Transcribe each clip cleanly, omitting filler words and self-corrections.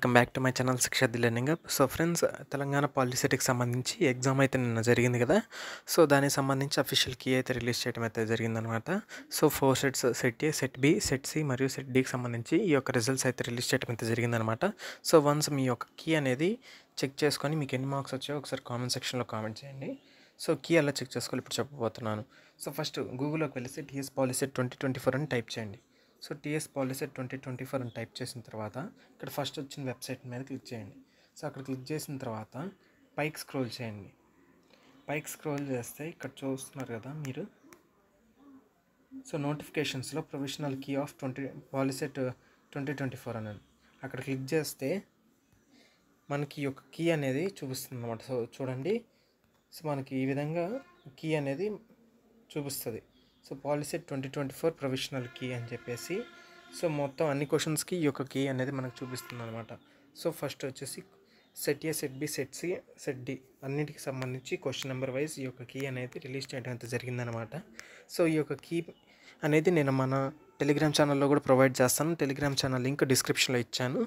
Welcome back to my channel Shiksharthi learning up. So friends, Telangana పాలిసెట్కి సంబంధించి exam అయితే నిన్న జరిగింది కదా. సో దానికి సంబంధించి అఫీషియల్ కీ అయితే రిలీజ్ చేయడం అయితే జరిగిందనమాట. So 4 sets, set A, set B, set C మరియు సెట్ డికి సంబంధించి ఈ యొక్క రిజల్ట్స్ అయితే రిలీజ్ చేయడం అయితే జరిగిందనమాట. సో వన్స్ మీ యొక్క కీ అనేది చెక్ చేసుకొని మీకు ఎన్ని మార్క్స్ వచ్చాయో ఒకసారి కామెంట్ సెక్షన్లో కామెంట్ చేయండి. సో కీ ఎలా చెక్ చేసుకోవాలి ఇప్పుడు చెప్పబోతున్నాను. సో ఫస్ట్ గూగుల్లోకి వెళ్ళేసి టీఎస్ పాలిసెట్ 2024 అని టైప్ చేయండి. సో టీఎస్ పాలిసెట్ 2024 అని టైప్ చేసిన తర్వాత ఇక్కడ ఫస్ట్ వచ్చిన వెబ్సైట్ మీద క్లిక్ చేయండి. సో అక్కడ క్లిక్ చేసిన తర్వాత పైకి స్క్రోల్ చేయండి. పైకి స్క్రోల్ చేస్తే ఇక్కడ చూస్తున్నారు కదా మీరు. సో నోటిఫికేషన్స్లో ప్రొవిజనల్ కీ ఆఫ్ పాలిసెట్ 2024 అని అక్కడ క్లిక్ చేస్తే మనకి ఈ యొక్క కీ అనేది చూపిస్తుంది అన్నమాట. సో చూడండి, సో మనకి ఈ విధంగా కీ అనేది చూపిస్తుంది. సో పాలిసెట్ 2024 ప్రొవిజనల్ కీ అని చెప్పేసి సో మొత్తం అన్ని క్వశ్చన్స్కి ఈ యొక్క కీ అనేది మనకు చూపిస్తుంది అనమాట. సో ఫస్ట్ వచ్చేసి set A, set B, set C, set D అన్నిటికి సంబంధించి క్వశ్చన్ నెంబర్ వైజ్ ఈ యొక్క కీ అనేది రిలీజ్ చేయడం అయితే జరిగిందనమాట. సో ఈ యొక్క కీ అనేది నేను మన టెలిగ్రామ్ ఛానల్లో కూడా ప్రొవైడ్ చేస్తాను. టెలిగ్రామ్ ఛానల్ లింక్ డిస్క్రిప్షన్లో ఇచ్చాను.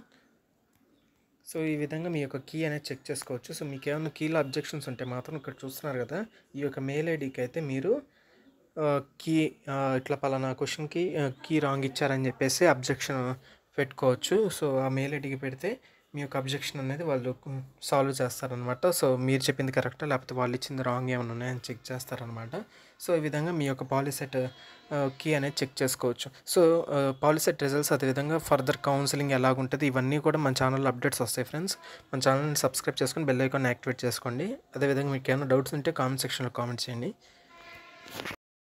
సో ఈ విధంగా మీ యొక్క కీ అనేది చెక్ చేసుకోవచ్చు. సో మీకు ఏమైనా కీలో అబ్జెక్షన్స్ ఉంటే మాత్రం ఇక్కడ చూస్తున్నారు కదా, ఈ యొక్క మెయిల్ ఐడికి అయితే మీరు కీ ఇట్లా పలానా క్వశ్చన్కి కీ రాంగ్ ఇచ్చారని చెప్పేసి అబ్జెక్షన్ పెట్టుకోవచ్చు. సో ఆ మెయిల్ ఐడికి పెడితే మీ యొక్క అబ్జెక్షన్ అనేది వాళ్ళు సాల్వ్ చేస్తారనమాట. సో మీరు చెప్పింది కరెక్టా లేకపోతే వాళ్ళు ఇచ్చింది రాంగ్ ఏమైనా ఉన్నాయని చెక్ చేస్తారనమాట. సో ఈ విధంగా మీ యొక్క పాలిసెట్ కీ అనేది చెక్ చేసుకోవచ్చు. సో పాలిసెట్ రిజల్ట్స్ అదేవిధంగా ఫర్దర్ కౌన్సిలింగ్ ఎలాగుంటుంది ఇవన్నీ కూడా మన ఛానల్లో అప్డేట్స్ వస్తాయి ఫ్రెండ్స్. మన ఛానల్ని సబ్స్క్రైబ్ చేసుకొని బెల్ ఐకాన్ యాక్టివేట్ చేసుకోండి. అదేవిధంగా మీకు ఏమైనా డౌట్స్ ఉంటే కామెంట్ సెక్షన్లో కామెంట్ చేయండి.